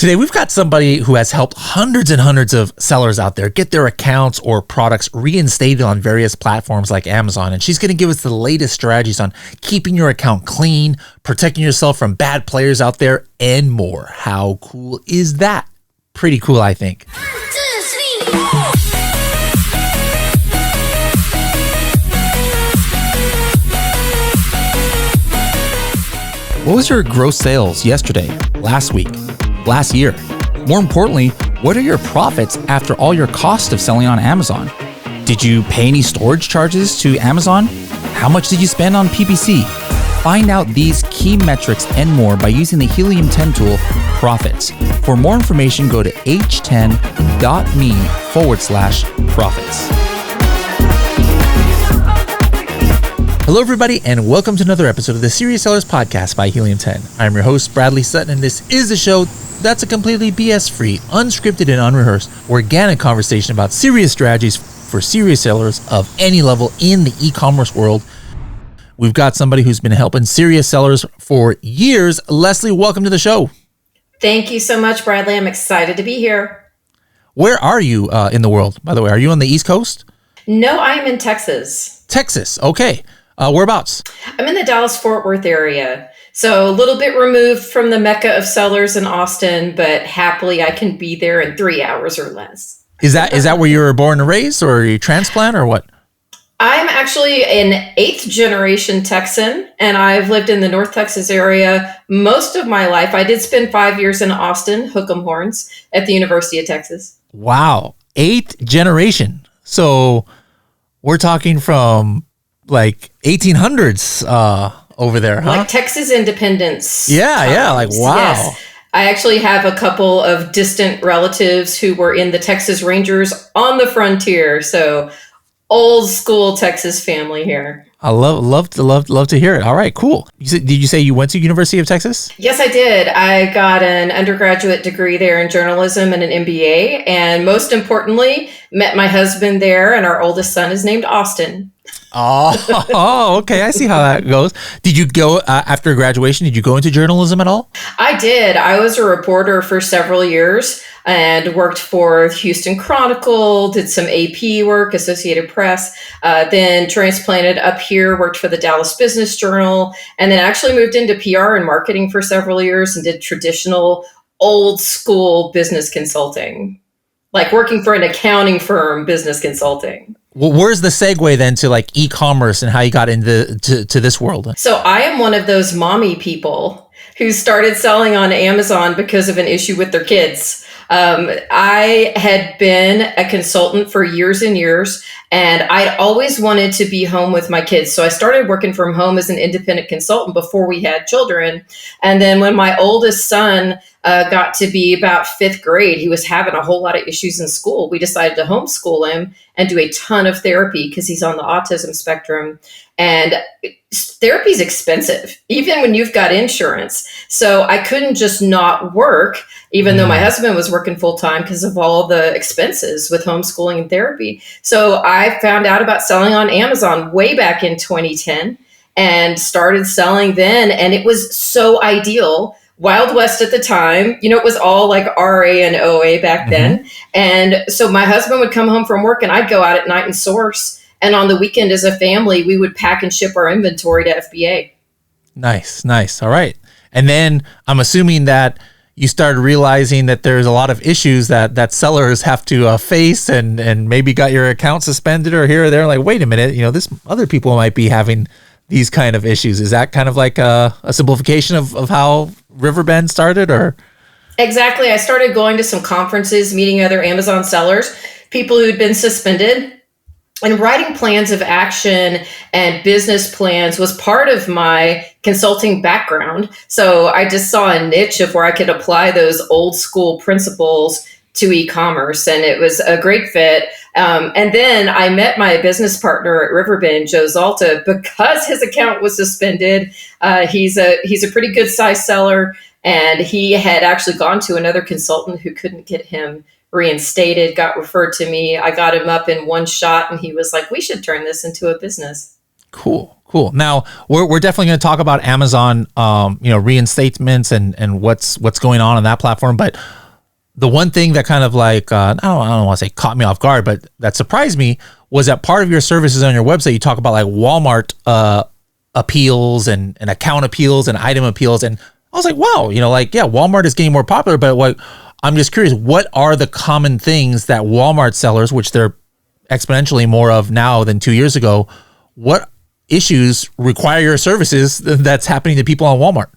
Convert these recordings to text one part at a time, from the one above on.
Today, we've got somebody who has helped hundreds and hundreds of sellers out there get their accounts or products reinstated on various platforms like Amazon. And she's going to give us the latest strategies on keeping your account clean, protecting yourself from bad players out there, and more. How cool is that? Pretty cool, I think. What was your gross sales yesterday, last week, last year? More importantly, what are your profits after all your cost of selling on Amazon? Did you pay any storage charges to Amazon? How much did you spend on PPC? Find out these key metrics and more by using the Helium 10 tool, Profits. For more information, go to h10.me/profits. Hello, everybody, and welcome to another episode of the Serious Sellers Podcast by Helium 10. I'm your host, Bradley Sutton, and this is the show that's a completely BS-free, unscripted, and unrehearsed, organic conversation about serious strategies for serious sellers of any level in the e-commerce world. We've got somebody who's been helping serious sellers for years. Lesley, welcome to the show. Thank you so much, Bradley. I'm excited to be here. Where are you in the world, by the way? Are you on the East Coast? No, I am in Texas. Texas, okay. Whereabouts? I'm in the Dallas-Fort Worth area. So a little bit removed from the mecca of sellers in Austin, but happily I can be there in 3 hours or less. Is that where you were born and raised, or are you transplant, or what? I'm actually an 8th generation Texan, and I've lived in the North Texas area most of my life. I did spend 5 years in Austin, Hook 'em Horns, at the University of Texas. Wow, 8th generation. So we're talking from like 1800s over there, huh? Like Texas independence. Yeah, like wow. Yes. I actually have a couple of distant relatives who were in the Texas Rangers on the frontier. So old school Texas family here. I love to hear it. All right, cool. Did you say you went to University of Texas? Yes, I did. I got an undergraduate degree there in journalism and an MBA. And most importantly, met my husband there. And our oldest son is named Austin. Oh, okay. I see how that goes. Did you go after graduation? Did you go into journalism at all? I did. I was a reporter for several years and worked for Houston Chronicle, did some AP work, Associated Press, then transplanted up here, worked for the Dallas Business Journal, and then actually moved into PR and marketing for several years and did traditional old school business consulting, like working for an accounting firm, business consulting. Well, where's the segue then to like e-commerce and how you got into to this world? So I am one of those mommy people who started selling on Amazon because of an issue with their kids. I had been a consultant for years and years, and I'd always wanted to be home with my kids. So I started working from home as an independent consultant before we had children. And then when my oldest son got to be about 5th grade, he was having a whole lot of issues in school. We decided to homeschool him and do a ton of therapy because he's on the autism spectrum. And therapy is expensive, even when you've got insurance. So I couldn't just not work, even though my husband was working full time because of all the expenses with homeschooling and therapy. So I found out about selling on Amazon way back in 2010 and started selling then. And it was so ideal. Wild West at the time, it was all like RA and OA back then. And so my husband would come home from work and I'd go out at night and source. And on the weekend as a family, we would pack and ship our inventory to FBA. Nice. All right. And then I'm assuming that you started realizing that there's a lot of issues that sellers have to face and maybe got your account suspended or here or there. Like, wait a minute, this other people might be having these kind of issues. Is that kind of like a simplification of how Riverbend started, or? Exactly. I started going to some conferences, meeting other Amazon sellers, people who'd been suspended, and writing plans of action and business plans was part of my consulting background. So I just saw a niche of where I could apply those old school principles to e-commerce, and it was a great fit. And then I met my business partner at Riverbend, Joe Zalta, because his account was suspended. He's a pretty good size seller, and he had actually gone to another consultant who couldn't get him reinstated, got referred to me. I got him up in one shot, and he was like, we should turn this into a business. Cool. Now we're definitely going to talk about Amazon, reinstatements and what's going on that platform. But the one thing that kind of like, I don't want to say caught me off guard, but that surprised me was that part of your services on your website, you talk about like Walmart appeals and account appeals and item appeals. And I was like, wow, Walmart is getting more popular, but I'm just curious, what are the common things that Walmart sellers, which they're exponentially more of now than 2 years ago, what issues require your services that's happening to people on Walmart?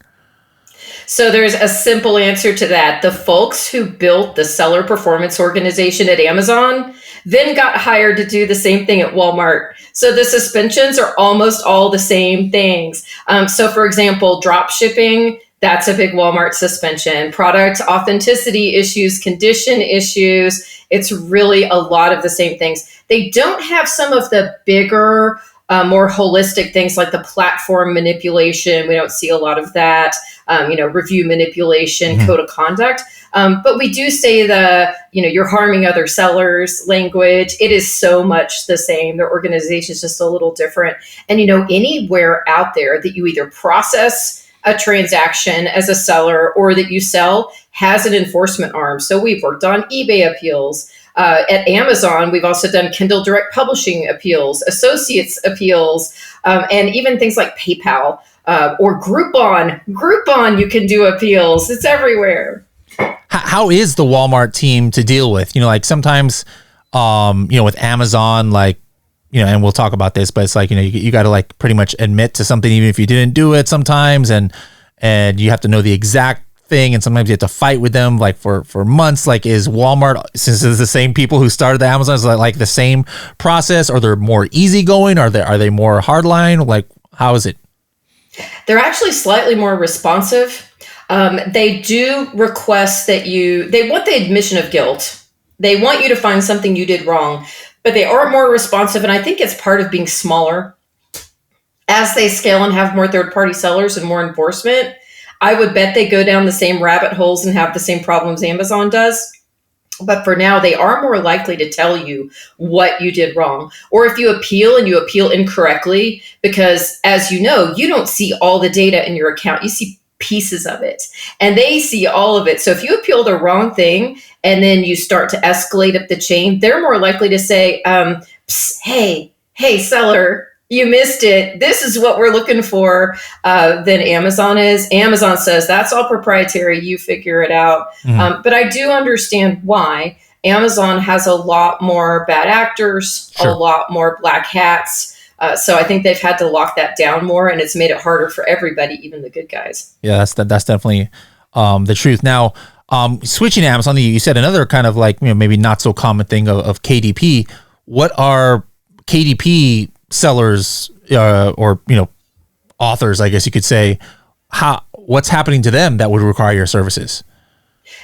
So there's a simple answer to that. The folks who built the seller performance organization at Amazon then got hired to do the same thing at Walmart. So the suspensions are almost all the same things. So for example, drop shipping, that's a big Walmart suspension. Product authenticity issues, condition issues, it's really a lot of the same things. They don't have some of the bigger, more holistic things like the platform manipulation. We don't see a lot of that, review manipulation, code of conduct. But we do say you're harming other sellers language. It is so much the same. Their organization is just a little different. And, anywhere out there that you either process a transaction as a seller or that you sell has an enforcement arm. So we've worked on eBay appeals. At Amazon, we've also done Kindle Direct Publishing appeals, associates appeals, and even things like PayPal or Groupon. Groupon, you can do appeals. It's everywhere. How is the Walmart team to deal with? Sometimes, with Amazon, and we'll talk about this, but it's like, you got to pretty much admit to something, even if you didn't do it sometimes. And you have to know the exact thing. And sometimes you have to fight with them for months. Is Walmart, since it's the same people who started the Amazon, is like the same process, or they're more easygoing? Are they more hardline? How is it? They're actually slightly more responsive. They do request that they want the admission of guilt. They want you to find something you did wrong, but they are more responsive. And I think it's part of being smaller. As they scale and have more third-party sellers and more enforcement, I would bet they go down the same rabbit holes and have the same problems Amazon does. But for now, they are more likely to tell you what you did wrong. Or if you appeal and you appeal incorrectly, because as you know, you don't see all the data in your account. You see pieces of it and they see all of it. So if you appeal the wrong thing and then you start to escalate up the chain, they're more likely to say, hey, seller, you missed it. This is what we're looking for, than Amazon is. Amazon says that's all proprietary. You figure it out. But I do understand why. Amazon has a lot more bad actors, sure, a lot more black hats. So I think they've had to lock that down more, and it's made it harder for everybody, even the good guys. Yeah, that's definitely the truth. Now, switching to Amazon, you said another kind of maybe not so common thing of KDP. What are KDP sellers or authors, I guess you could say, what's happening to them that would require your services?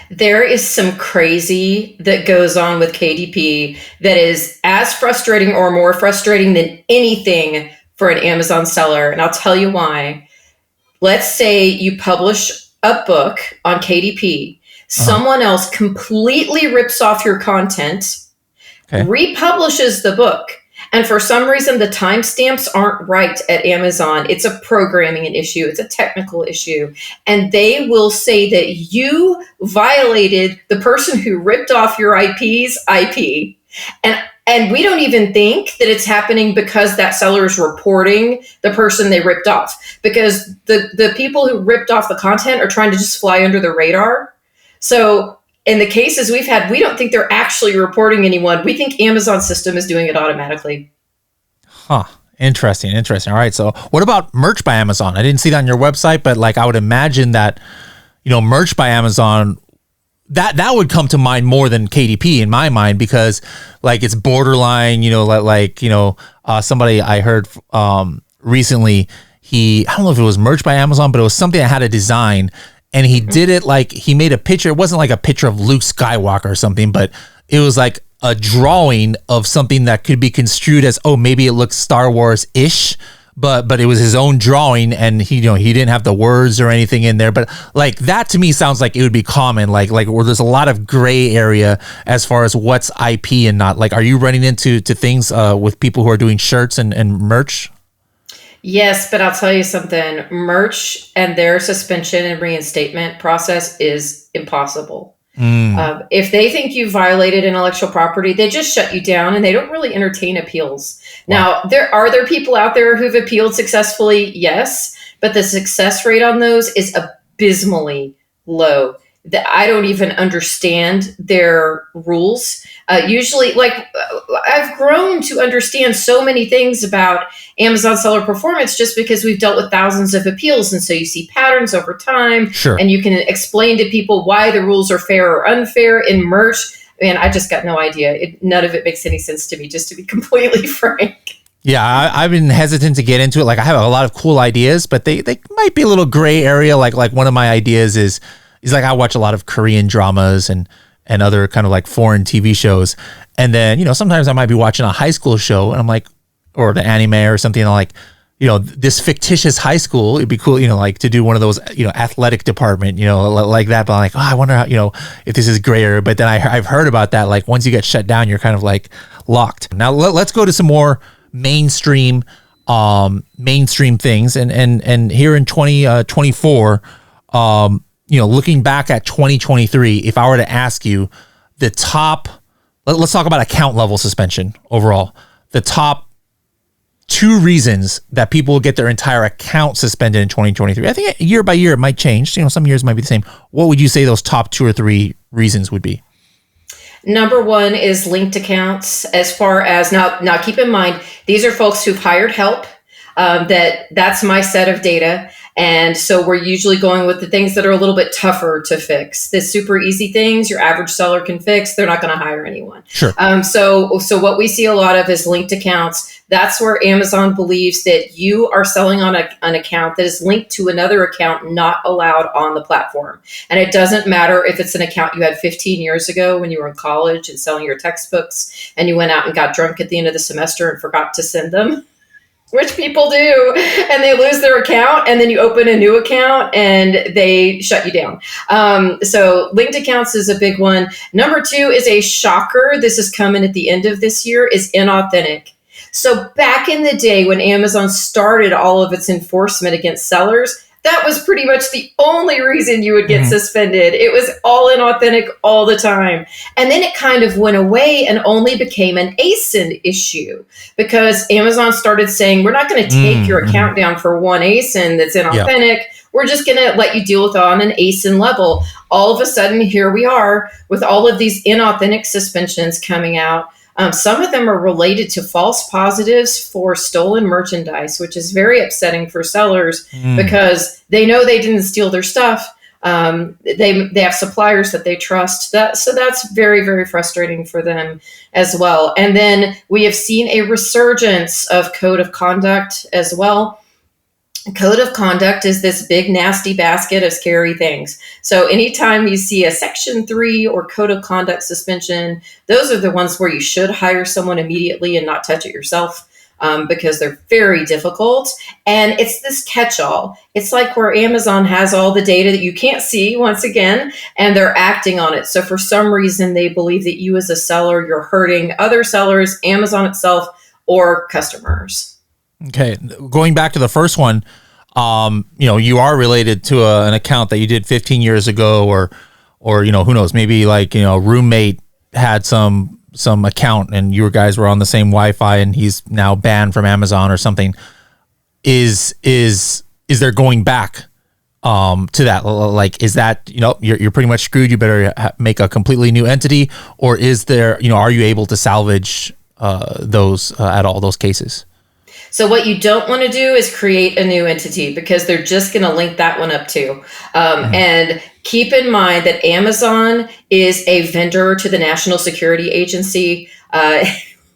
There is some crazy that goes on with KDP that is as frustrating or more frustrating than anything for an Amazon seller. And I'll tell you why. Let's say you publish a book on KDP. Someone else completely rips off your content, republishes the book. And for some reason, the timestamps aren't right at Amazon. It's a programming issue. It's a technical issue. And they will say that you violated the person who ripped off your IP's IP. And we don't even think that it's happening because that seller is reporting the person they ripped off. Because the people who ripped off the content are trying to just fly under the radar. So in the cases we've had, we don't think they're actually reporting anyone. We think Amazon's system is doing it automatically. Huh. Interesting. All right. So what about merch by Amazon? I didn't see that on your website, but I would imagine that, merch by Amazon, that would come to mind more than KDP in my mind, because it's borderline, somebody I heard recently, I don't know if it was merch by Amazon, but it was something that had a design. And he did it he made a picture. It wasn't a picture of Luke Skywalker or something, but it was a drawing of something that could be construed as, maybe it looks Star Wars-ish, but it was his own drawing, and he didn't have the words or anything in there. But that to me sounds like it would be common, where there's a lot of gray area as far as what's IP and not. Are you running into things with people who are doing shirts and merch? Yes, but I'll tell you something. Merch and their suspension and reinstatement process is impossible. If they think you violated intellectual property, they just shut you down and they don't really entertain appeals. Wow. Now, there people out there who've appealed successfully? Yes, but the success rate on those is abysmally low. I don't even understand their rules. Usually, I've grown to understand so many things about Amazon seller performance just because we've dealt with thousands of appeals. And so you see patterns over time, Sure. and you can explain to people why the rules are fair or unfair in merch. Man, I just got no idea. None of it makes any sense to me, just to be completely frank. Yeah, I've been hesitant to get into it. Like, I have a lot of cool ideas, but they might be a little gray area. Like one of my ideas is like, I watch a lot of Korean dramas and other kind of like foreign TV shows. And then, sometimes I might be watching a high school show and I'm like, or the anime or something, and I'm like, this fictitious high school, it'd be cool, like to do one of those, athletic department, like that. But I'm like, I wonder how, if this is grayer. But then I've heard about that. Like, once you get shut down, you're kind of like locked. Now let's go to some more mainstream things. And here in 2024, looking back at 2023, if I were to ask you the top, let's talk about account level suspension overall, the top 2 reasons that people will get their entire account suspended in 2023. I think year by year it might change. Some years might be the same. What would you say those top 2 or 3 reasons would be? Number 1 is linked accounts. As far as now keep in mind, these are folks who've hired help. That's my set of data. And so we're usually going with the things that are a little bit tougher to fix. The super easy things your average seller can fix. They're not going to hire anyone. Sure. So what we see a lot of is linked accounts. That's where Amazon believes that you are selling on an account that is linked to another account not allowed on the platform. And it doesn't matter if it's an account you had 15 years ago when you were in college and selling your textbooks and you went out and got drunk at the end of the semester and forgot to send them, which people do, and they lose their account, and then you open a new account and they shut you down. So linked accounts is a big one. Number 2 is a shocker. This is coming at the end of this year, is inauthentic. So back in the day when Amazon started all of its enforcement against sellers, that was pretty much the only reason you would get suspended. It was all inauthentic all the time. And then it kind of went away and only became an ASIN issue because Amazon started saying, we're not going to take your account down for one ASIN that's inauthentic. Yep. We're just going to let you deal with it on an ASIN level. All of a sudden, here we are with all of these inauthentic suspensions coming out. Some of them are related to false positives for stolen merchandise, which is very upsetting for sellers because they know they didn't steal their stuff. They have suppliers that they trust. So that's very, very frustrating for them as well. And then we have seen a resurgence of code of conduct as well. Code of conduct is this big, nasty basket of scary things. So anytime you see a Section 3 or code of conduct suspension, those are the ones where you should hire someone immediately and not touch it yourself because they're very difficult. And it's this catch-all. It's like where Amazon has all the data that you can't see, once again, and they're acting on it. So for some reason, they believe that you as a seller, you're hurting other sellers, Amazon itself, or customers. Okay, going back to the first one, you are related to an account that you did 15 years ago, or who knows, maybe like a roommate had some account and you guys were on the same Wi-Fi and he's now banned from Amazon or something. Is there going back to that? Like, is that you're pretty much screwed? You better make a completely new entity, or is there are you able to salvage those at all those cases? So what you don't want to do is create a new entity because they're just going to link that one up too. And keep in mind that Amazon is a vendor to the National Security Agency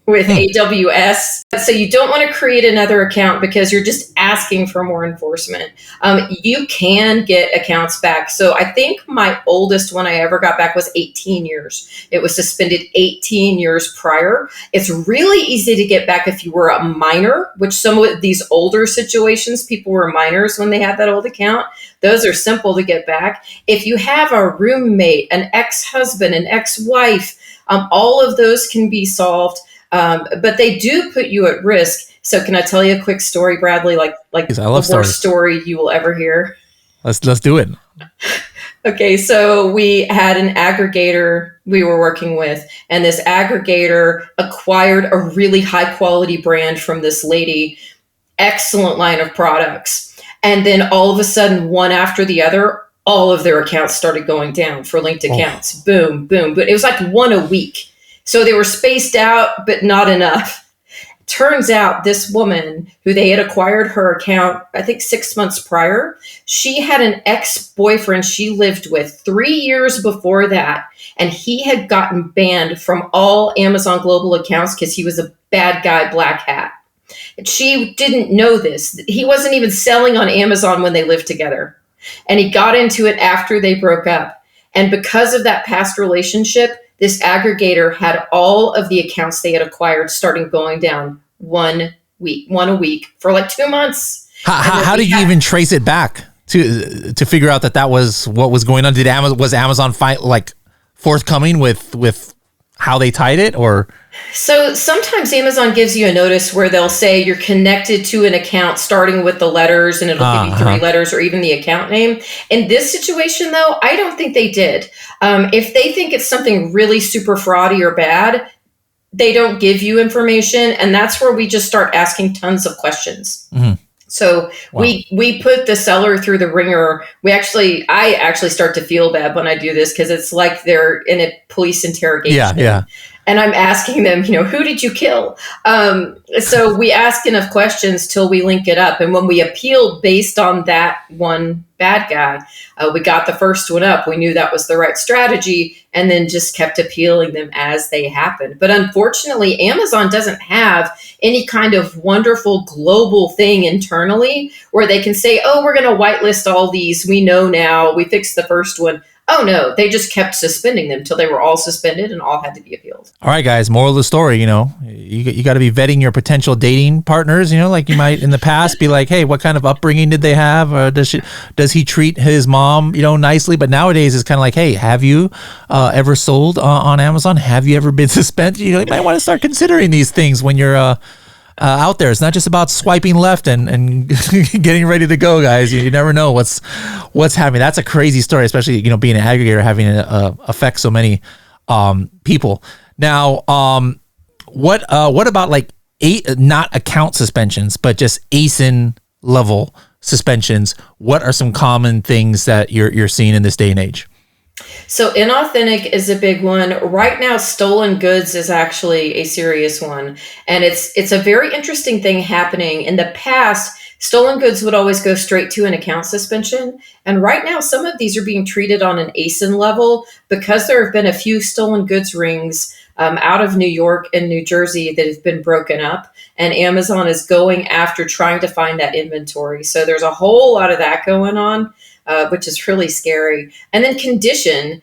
with AWS. So you don't want to create another account because you're just asking for more enforcement. You can get accounts back. So I think my oldest one I ever got back was 18 years. It was suspended 18 years prior. It's really easy to get back if you were a minor, which some of these older situations, people were minors when they had that old account. Those are simple to get back. If you have a roommate, an ex-husband, an ex-wife, all of those can be solved. But they do put you at risk. So can I tell you a quick story, Bradley? Like Yes, I love the worst story you will ever hear. Let's do it. Okay, so we had an aggregator we were working with, and this aggregator acquired a really high quality brand from this lady, excellent line of products. And then all of a sudden, one after the other, all of their accounts started going down for linked accounts. Boom, boom. But it was like one a week. So they were spaced out, but not enough. Turns out this woman who they had acquired her account, I think 6 months prior, she had an ex-boyfriend she lived with 3 years before that. And he had gotten banned from all Amazon global accounts because he was a bad guy, black hat. And she didn't know this. He wasn't even selling on Amazon when they lived together. And he got into it after they broke up. And because of that past relationship, this aggregator had all of the accounts they had acquired starting going down one a week for like 2 months. How did you even trace it back to figure out that was what was going on? Was Amazon forthcoming with how they tied it, or? So sometimes Amazon gives you a notice where they'll say you're connected to an account starting with the letters, and it'll give you 3 letters or even the account name. In this situation, though, I don't think they did. If they think it's something really super fraudy or bad, they don't give you information. And that's where we just start asking tons of questions. Mm-hmm. So wow. we put the seller through the ringer. I actually start to feel bad when I do this because it's like they're in a police interrogation. Yeah. And I'm asking them, who did you kill? So we ask enough questions till we link it up. And when we appealed based on that one bad guy, we got the first one up. We knew that was the right strategy, and then just kept appealing them as they happened. But unfortunately, Amazon doesn't have any kind of wonderful global thing internally where they can say, oh, we're going to whitelist all these. We know now. We fixed the first one. Oh, no, they just kept suspending them till they were all suspended and all had to be appealed. All right, guys, moral of the story, you got to be vetting your potential dating partners, like you might in the past be like, hey, what kind of upbringing did they have? Or does he treat his mom, nicely? But nowadays it's kind of like, hey, have you ever sold on Amazon? Have you ever been suspended? You might want to start considering these things when you're out there. It's not just about swiping left and getting ready to go, guys. You never know what's happening. That's a crazy story, especially being an aggregator, having it affect so many people. Now, what about like not account suspensions, but just ASIN level suspensions? What are some common things that you're seeing in this day and age? So inauthentic is a big one. Right now, stolen goods is actually a serious one. And it's a very interesting thing happening. In the past, stolen goods would always go straight to an account suspension. And right now, some of these are being treated on an ASIN level because there have been a few stolen goods rings out of New York and New Jersey that have been broken up. And Amazon is going after trying to find that inventory. So there's a whole lot of that going on. Which is really scary. And then condition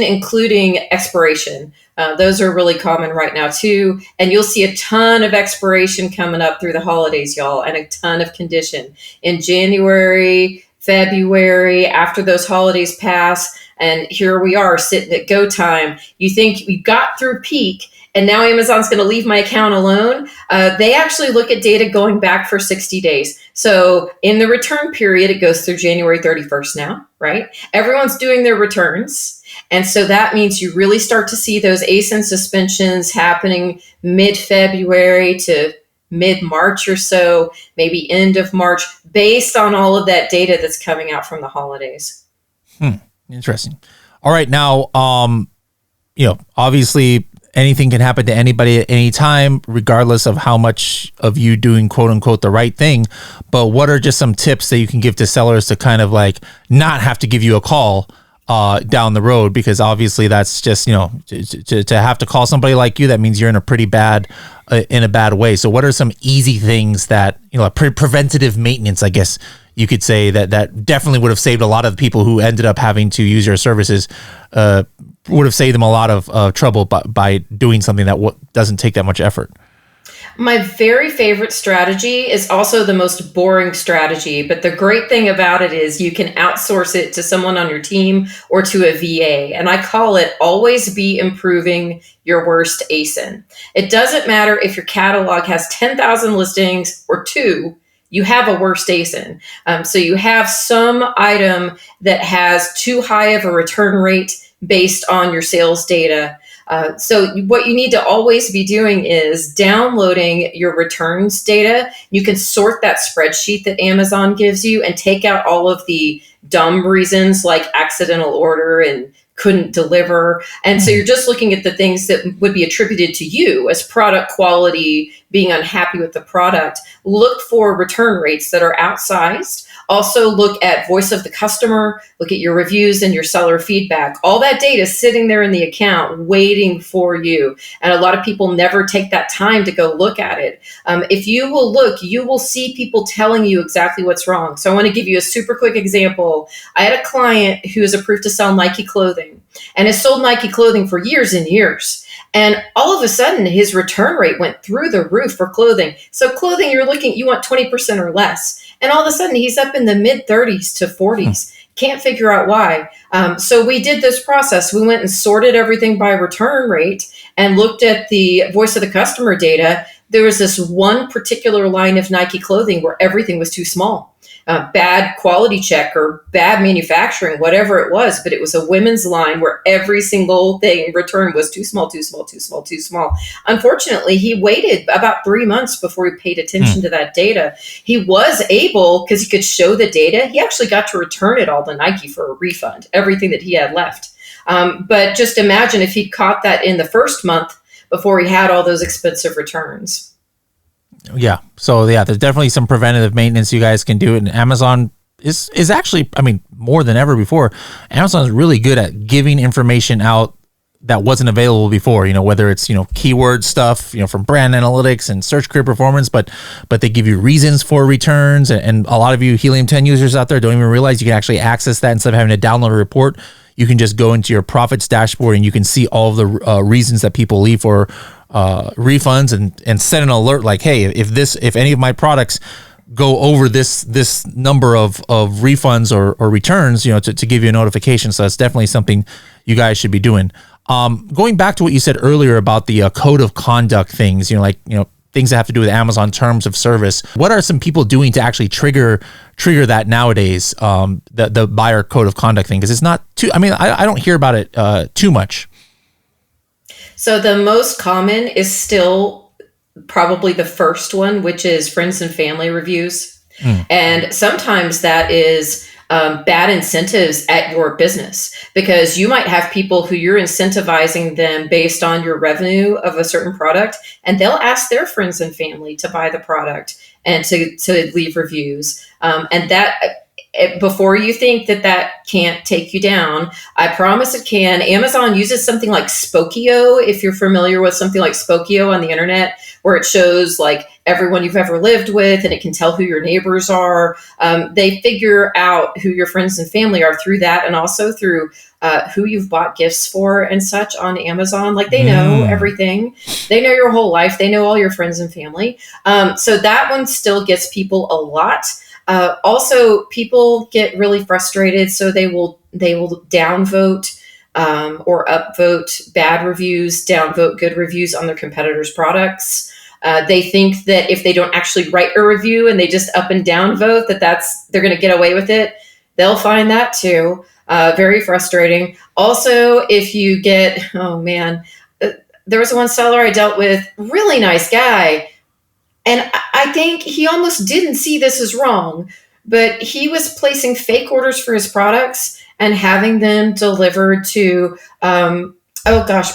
including expiration. Those are really common right now too. And you'll see a ton of expiration coming up through the holidays, y'all, and a ton of condition in January, February, after those holidays pass. And here we are sitting at go time. You think we got through peak, and now Amazon's going to leave my account alone. They actually look at data going back for 60 days. So in the return period, it goes through January 31st now, right? Everyone's doing their returns. And so that means you really start to see those ASIN suspensions happening mid-February to mid-March or so, maybe end of March, based on all of that data that's coming out from the holidays. Interesting. All right. Now, obviously, anything can happen to anybody at any time, regardless of how much of you doing quote unquote the right thing. But what are just some tips that you can give to sellers to kind of like not have to give you a call down the road? Because obviously that's just, to have to call somebody like you, that means you're in a pretty bad, in a bad way. So what are some easy things that, preventative maintenance, I guess you could say, that definitely would have saved a lot of people who ended up having to use your services, would have saved them a lot of trouble by doing something that doesn't take that much effort? My very favorite strategy is also the most boring strategy, but the great thing about it is you can outsource it to someone on your team or to a VA. And I call it always be improving your worst ASIN. It doesn't matter if your catalog has 10,000 listings or two, you have a worst ASIN. So you have some item that has too high of a return rate based on your sales data. So what you need to always be doing is downloading your returns data. You can sort that spreadsheet that Amazon gives you and take out all of the dumb reasons like accidental order and couldn't deliver. And so you're just looking at the things that would be attributed to you as product quality, being unhappy with the product. Look for return rates that are outsized. Also look at voice of the customer, look at your reviews and your seller feedback. All that data is sitting there in the account waiting for you. And a lot of people never take that time to go look at it. If you will look, you will see people telling you exactly what's wrong. So I want to give you a super quick example. I had a client who is approved to sell Nike clothing and has sold Nike clothing for years and years. And all of a sudden, his return rate went through the roof for clothing. So clothing, you want 20% or less. And all of a sudden, he's up in the mid 30s to 40s. Can't figure out why. So we did this process. We went and sorted everything by return rate and looked at the voice of the customer data. There was this one particular line of Nike clothing where everything was too small. Bad quality check or bad manufacturing, whatever it was, but it was a women's line where every single thing returned was too small, too small, too small, too small. Unfortunately, he waited about 3 months before he paid attention to that data. He was able, because he could show the data, he actually got to return it all to Nike for a refund, everything that he had left. But just imagine if he'd caught that in the first month before he had all those expensive returns. Yeah. So yeah, there's definitely some preventative maintenance you guys can do. And Amazon is actually, I mean, more than ever before, Amazon is really good at giving information out that wasn't available before, whether it's, keyword stuff, from brand analytics and search career performance, but they give you reasons for returns. And a lot of you Helium 10 users out there don't even realize you can actually access that instead of having to download a report. You can just go into your profits dashboard and you can see all of the reasons that people leave for refunds and set an alert like, hey, if any of my products go over this number of refunds or returns, to give you a notification. So that's definitely something you guys should be doing. Going back to what you said earlier about the code of conduct things, things that have to do with Amazon terms of service. What are some people doing to actually trigger that nowadays? The buyer code of conduct thing, because it's not too. I mean, I don't hear about it too much. So the most common is still probably the first one, which is friends and family reviews. And sometimes that is bad incentives at your business, because you might have people who you're incentivizing them based on your revenue of a certain product, and they'll ask their friends and family to buy the product and to leave reviews. And that, before you think that can't take you down, I promise it can. Amazon uses something like Spokio, if you're familiar with something like Spokio on the internet, where it shows like everyone you've ever lived with, and it can tell who your neighbors are. They figure out who your friends and family are through that, and also through who you've bought gifts for and such on Amazon. Like they know everything. They know your whole life. They know all your friends and family. So that one still gets people a lot. Also, people get really frustrated, so they will downvote or upvote bad reviews, downvote good reviews on their competitors' products. They think that if they don't actually write a review and they just up and down vote, they're going to get away with it. They'll find that too. Very frustrating. Also, if you get, there was one seller I dealt with, really nice guy. And I think he almost didn't see this as wrong, but he was placing fake orders for his products and having them delivered to,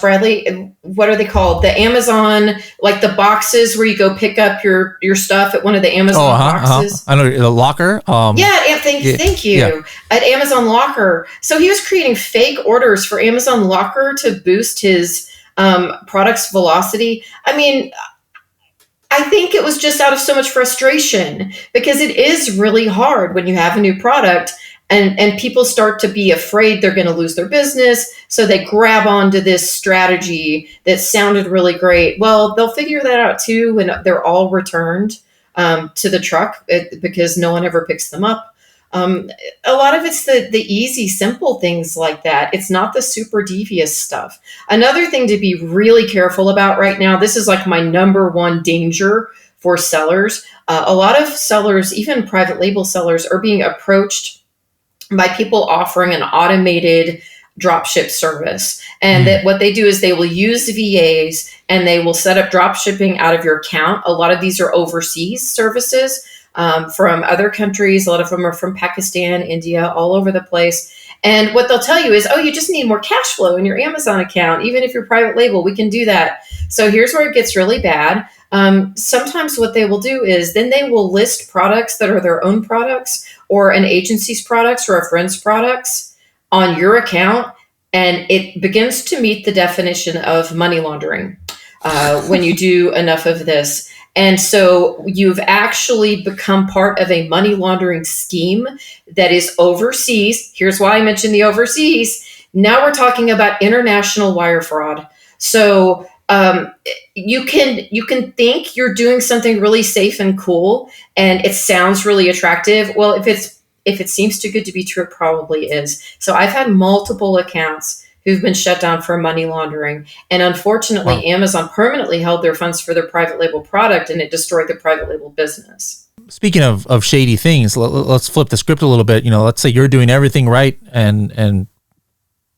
Bradley, what are they called? The Amazon, like the boxes where you go pick up your stuff at one of the Amazon boxes. I know, the locker. Thank you. Yeah. At Amazon Locker. So he was creating fake orders for Amazon Locker to boost his product's velocity. I mean, I think it was just out of so much frustration, because it is really hard when you have a new product And people start to be afraid they're going to lose their business. So they grab onto this strategy that sounded really great. Well, they'll figure that out too when they're all returned to the truck because no one ever picks them up. A lot of it's the easy, simple things like that. It's not the super devious stuff. Another thing to be really careful about right now, this is like my number one danger for sellers. A lot of sellers, even private label sellers, are being approached by people offering an automated dropship service. And that what they do is they will use VAs and they will set up drop shipping out of your account. A lot of these are overseas services from other countries. A lot of them are from Pakistan, India, all over the place. And what they'll tell you is, oh, you just need more cash flow in your Amazon account. Even if you're private label, we can do that. So here's where it gets really bad. Sometimes what they will do is then they will list products that are their own products or an agency's products or a friend's products on your account. And it begins to meet the definition of money laundering when you do enough of this. And so you've actually become part of a money laundering scheme that is overseas. Here's why I mentioned the overseas. Now we're talking about international wire fraud. So you can think you're doing something really safe and cool, and it sounds really attractive. Well, if it seems too good to be true, it probably is. So I've had multiple accounts who've been shut down for money laundering. And unfortunately, wow. Amazon permanently held their funds for their private label product, and it destroyed the private label business. Speaking of shady things, let's flip the script a little bit. Let's say you're doing everything right and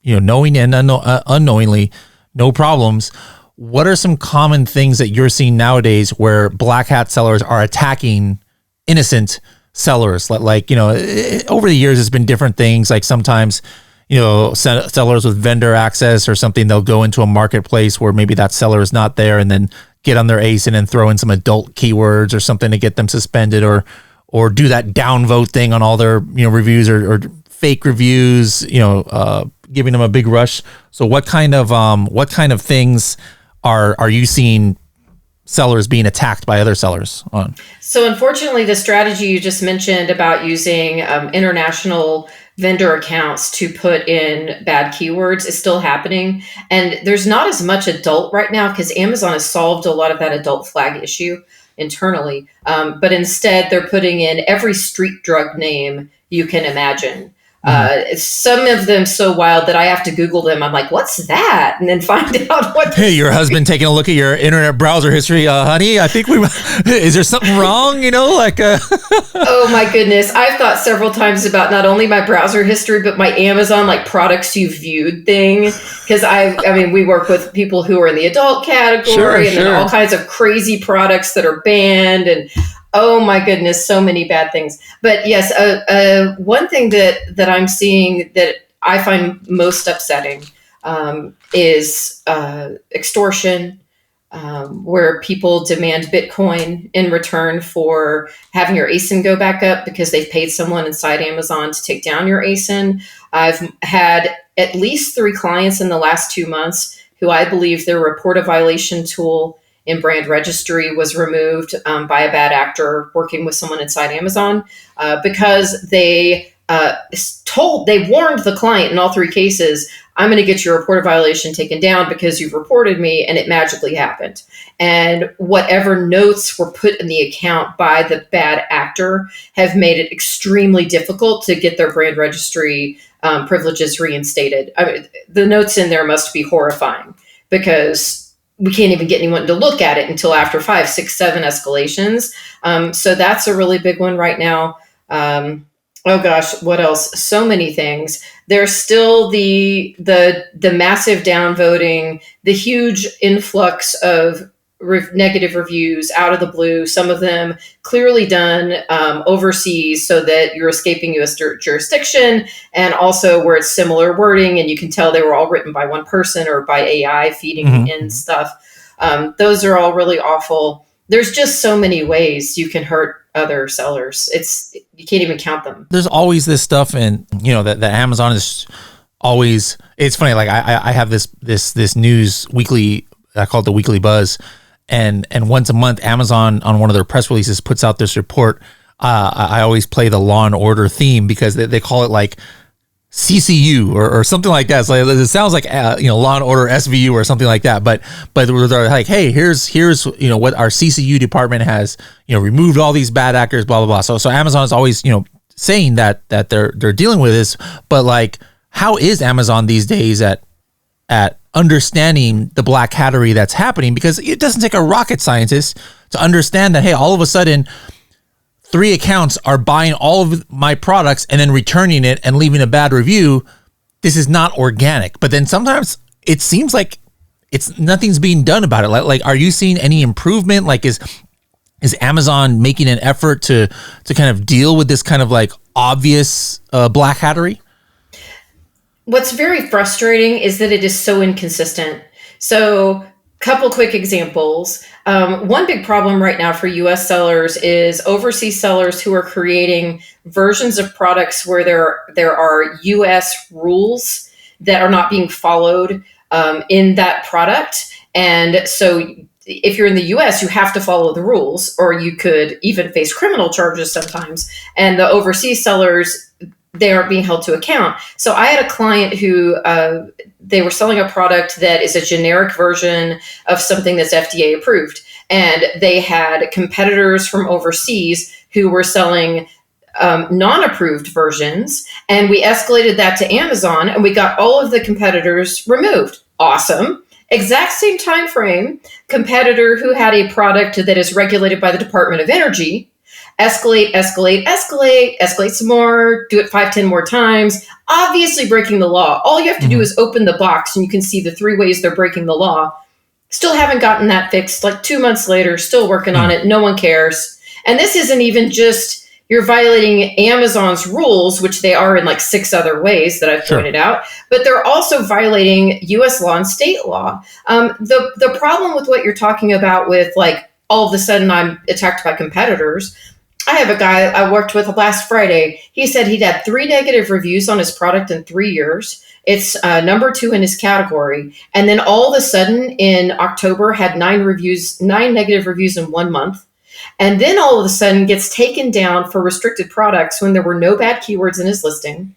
knowing and unknowingly, no problems. What are some common things that you're seeing nowadays where black hat sellers are attacking innocent sellers? Like over the years, it's been different things. Like sometimes, sellers with vendor access or something, they'll go into a marketplace where maybe that seller is not there and then get on their ASIN and throw in some adult keywords or something to get them suspended or do that downvote thing on all their, reviews or fake reviews, giving them a big rush. So what kind of things are you seeing sellers being attacked by other sellers on? So unfortunately, the strategy you just mentioned about using international vendor accounts to put in bad keywords is still happening. And there's not as much adult right now because Amazon has solved a lot of that adult flag issue internally. But instead, they're putting in every street drug name you can imagine. Some of them so wild that I have to Google them. I'm like, what's that? And then find out what. Hey, your husband taking a look at your internet browser history, honey. I think is there something wrong? Oh my goodness. I've thought several times about not only my browser history, but my Amazon products you viewed thing. Because we work with people who are in the adult category and then all kinds of crazy products that are banned and oh my goodness, so many bad things. But yes, one thing that I'm seeing that I find most upsetting is extortion, where people demand Bitcoin in return for having your ASIN go back up because they've paid someone inside Amazon to take down your ASIN. I've had at least 3 clients in the last 2 months who I believe their report a violation tool in brand registry was removed by a bad actor working with someone inside Amazon because they warned the client in all 3 cases, I'm going to get your report of violation taken down because you've reported me, and it magically happened. And whatever notes were put in the account by the bad actor have made it extremely difficult to get their brand registry privileges reinstated. The notes in there must be horrifying because we can't even get anyone to look at it until after 5, 6, 7 escalations. So that's a really big one right now. Oh gosh, what else? So many things. There's still the massive downvoting, the huge influx of negative reviews out of the blue, some of them clearly done overseas so that you're escaping U.S. jurisdiction, and also where it's similar wording and you can tell they were all written by one person or by AI feeding in stuff. Those are all really awful. There's just so many ways you can hurt other sellers. You can't even count them. There's always this stuff, and that Amazon is always. It's funny. Like I have this news weekly. I call it the Weekly Buzz, and once a month, Amazon on one of their press releases puts out this report I always play the Law and Order theme because they call it like CCU or something like that. So it sounds like Law and Order SVU or something like that. But they're like, hey, here's what our CCU department has removed all these bad actors, blah blah blah. So Amazon is always saying that they're dealing with this. But like, how is Amazon these days at understanding the black hattery that's happening? Because it doesn't take a rocket scientist to understand that, hey, all of a sudden 3 accounts are buying all of my products and then returning it and leaving a bad review. This is not organic. But then sometimes it seems like nothing's being done about it. Like, are you seeing any improvement? Like, is Amazon making an effort to kind of deal with this kind of like obvious black hattery? What's very frustrating is that it is so inconsistent. So, couple quick examples. One big problem right now for US sellers is overseas sellers who are creating versions of products where there are US rules that are not being followed in that product. And so if you're in the US, you have to follow the rules, or you could even face criminal charges sometimes. And the overseas sellers, they aren't being held to account. So I had a client who they were selling a product that is a generic version of something that's FDA approved. And they had competitors from overseas who were selling non-approved versions. And we escalated that to Amazon and we got all of the competitors removed. Awesome. Exact same time frame, competitor who had a product that is regulated by the Department of Energy, escalate some more, do it 5-10 more times, obviously breaking the law. All you have to do is open the box and you can see the 3 ways they're breaking the law. Still haven't gotten that fixed. Like 2 months later, still working on it. No one cares. And this isn't even just you're violating Amazon's rules, which they are in like 6 other ways that I've pointed out, but they're also violating US law and state law. The problem with what you're talking about with like all of a sudden I'm attacked by competitors, I have a guy I worked with last Friday. He said he'd had 3 negative reviews on his product in 3 years. It's number 2 in his category. And then all of a sudden in October had 9 negative reviews in 1 month. And then all of a sudden gets taken down for restricted products when there were no bad keywords in his listing.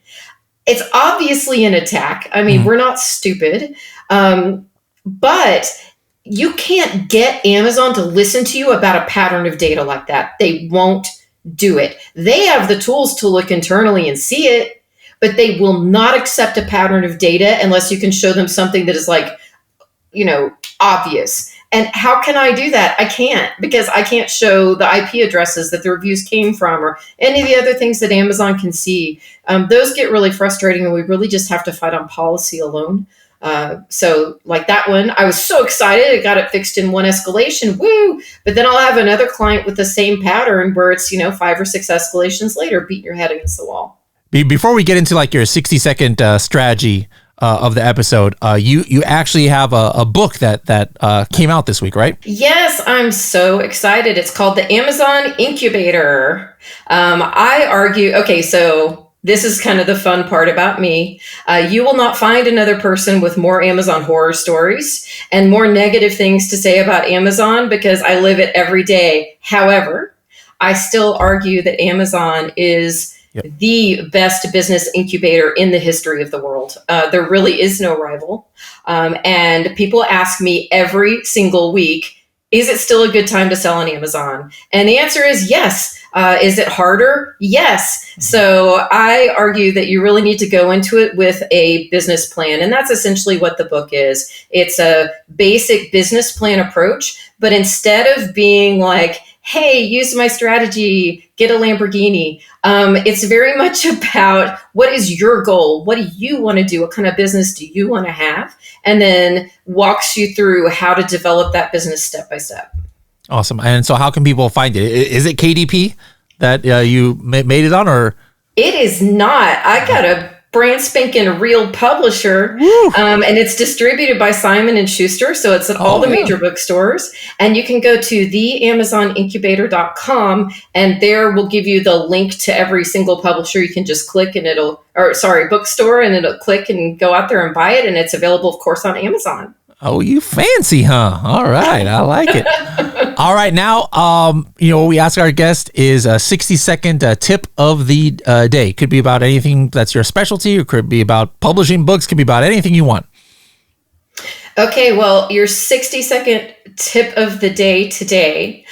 It's obviously an attack. I mean, we're not stupid. But you can't get Amazon to listen to you about a pattern of data like that. They won't do it. They have the tools to look internally and see it, but they will not accept a pattern of data unless you can show them something that is like, obvious. And how can I do that? I can't, because I can't show the IP addresses that the reviews came from or any of the other things that Amazon can see. Those get really frustrating and we really just have to fight on policy alone. So like that one, I was so excited. I got it fixed in 1 escalation. Woo! But then I'll have another client with the same pattern where it's, 5 or 6 escalations later, beating your head against the wall. Before we get into like your 60-second strategy of the episode, you actually have a book that came out this week, right? Yes, I'm so excited. It's called The Amazon Incubator. I argue, so this is kind of the fun part about me. You will not find another person with more Amazon horror stories and more negative things to say about Amazon because I live it every day. However, I still argue that Amazon is the best business incubator in the history of the world. There really is no rival. And people ask me every single week, is it still a good time to sell on Amazon? And the answer is yes. Is it harder? Yes. So I argue that you really need to go into it with a business plan. And that's essentially what the book is. It's a basic business plan approach, but instead of being like, hey, use my strategy, get a Lamborghini. It's very much about what is your goal? What do you want to do? What kind of business do you want to have? And then walks you through how to develop that business step by step. Awesome. And so how can people find it? Is it KDP that you made it on, or? It is not. I got a brand spanking real publisher, and it's distributed by Simon & Schuster. So it's at all the major bookstores. And you can go to theamazonincubator.com, and there will give you the link to every single publisher. You can just click and bookstore, and it'll click and go out there and buy it. And it's available, of course, on Amazon. Oh, you fancy, huh? All right. I like it. All right, now, what we ask our guest is a 60-second tip of the day. Could be about anything that's your specialty, or could be about publishing books, could be about anything you want. Okay, well, your 60-second tip of the day today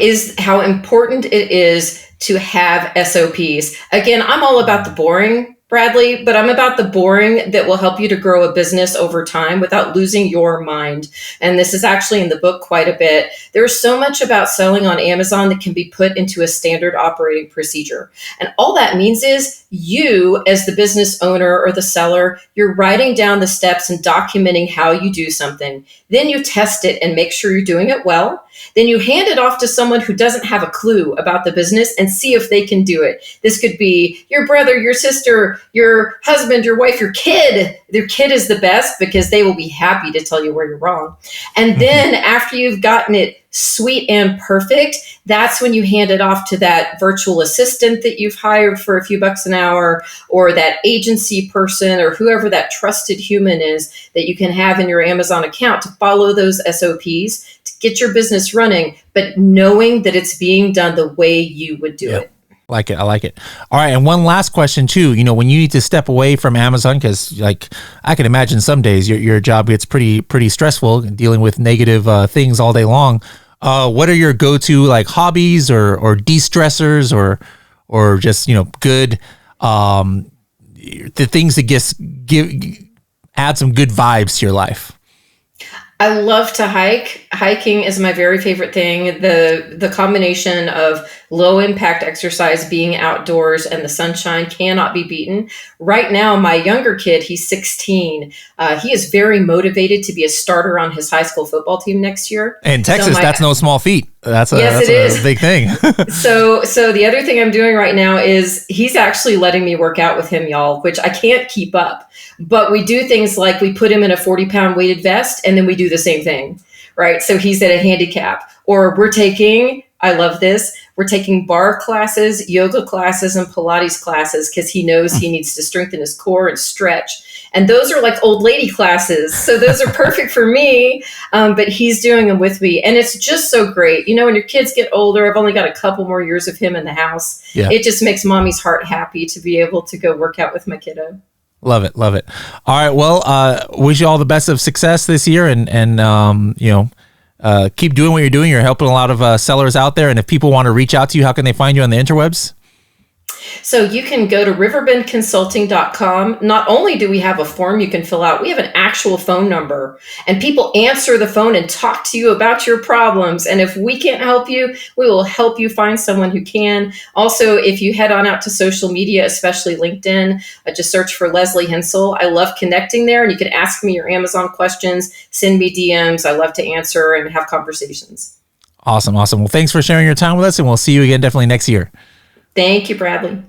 is how important it is to have SOPs. Again, I'm all about the boring, Bradley, but I'm about the boring that will help you to grow a business over time without losing your mind. And this is actually in the book quite a bit. There's so much about selling on Amazon that can be put into a standard operating procedure. And all that means is you, as the business owner or the seller, you're writing down the steps and documenting how you do something. Then you test it and make sure you're doing it well. Then you hand it off to someone who doesn't have a clue about the business and see if they can do it. This could be your brother, your sister, your husband, your wife, your kid. Their kid is the best because they will be happy to tell you where you're wrong. And then after you've gotten it sweet and perfect, that's when you hand it off to that virtual assistant that you've hired for a few bucks an hour, or that agency person, or whoever that trusted human is that you can have in your Amazon account to follow those SOPs to get your business running, but knowing that it's being done the way you would do it. I like it. All right. And one last question too, when you need to step away from Amazon, because like I can imagine some days your job gets pretty stressful dealing with negative things all day long. What are your go-to like hobbies or de-stressors or just, good, the things that add some good vibes to your life? I love to hike. Hiking is my very favorite thing. The combination of low impact exercise, being outdoors, and the sunshine cannot be beaten. Right now, my younger kid, he's 16. He is very motivated to be a starter on his high school football team next year. In Texas, that's no small feat. That's a big thing. So the other thing I'm doing right now is he's actually letting me work out with him, y'all, which I can't keep up. But we do things like we put him in a 40-pound weighted vest, and then we do the same thing, right? So he's at a handicap. Or I love this, we're taking bar classes, yoga classes, and Pilates classes because he knows he needs to strengthen his core and stretch. And those are like old lady classes. So those are perfect for me, but he's doing them with me. And it's just so great. When your kids get older, I've only got a couple more years of him in the house. Yeah. It just makes mommy's heart happy to be able to go work out with my kiddo. Love it. All right. Well, wish you all the best of success this year, and keep doing what you're doing. You're helping a lot of sellers out there. And if people want to reach out to you, how can they find you on the interwebs? So you can go to riverbendconsulting.com. Not only do we have a form you can fill out, we have an actual phone number, and people answer the phone and talk to you about your problems. And if we can't help you, we will help you find someone who can. Also, if you head on out to social media, especially LinkedIn, just search for Lesley Hensell. I love connecting there, and you can ask me your Amazon questions, send me DMs. I love to answer and have conversations. Awesome. Well, thanks for sharing your time with us, and we'll see you again definitely next year. Thank you, Bradley.